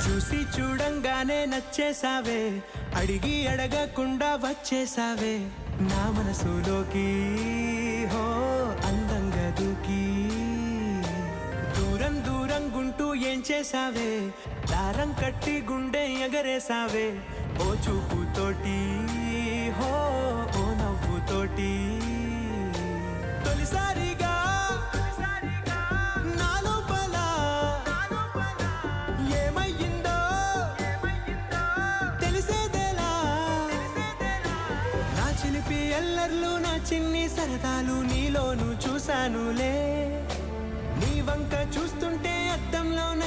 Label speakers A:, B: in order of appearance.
A: చూసి చూడంగానే నచ్చేసావే, అడిగి అడగకుండా వచ్చేసావే నా మనసులోకి. హో అందంగా దూకి దూరం దూరం గుంటూ ఏం చేసావే, దారం కట్టి గుండె ఎగరేసావే ఓ చూపుతోటి. హో ఓ నవ్వుతోటి తొలిసారిగా నా లోపల ఏమయ్యిందో తెలిసేదేలా. నా చిలిపి ఎల్లర్లు నా చిన్ని సరదాలు నీలోను చూశానులే. నీ వంక చూస్తుంటే అద్దంలోనే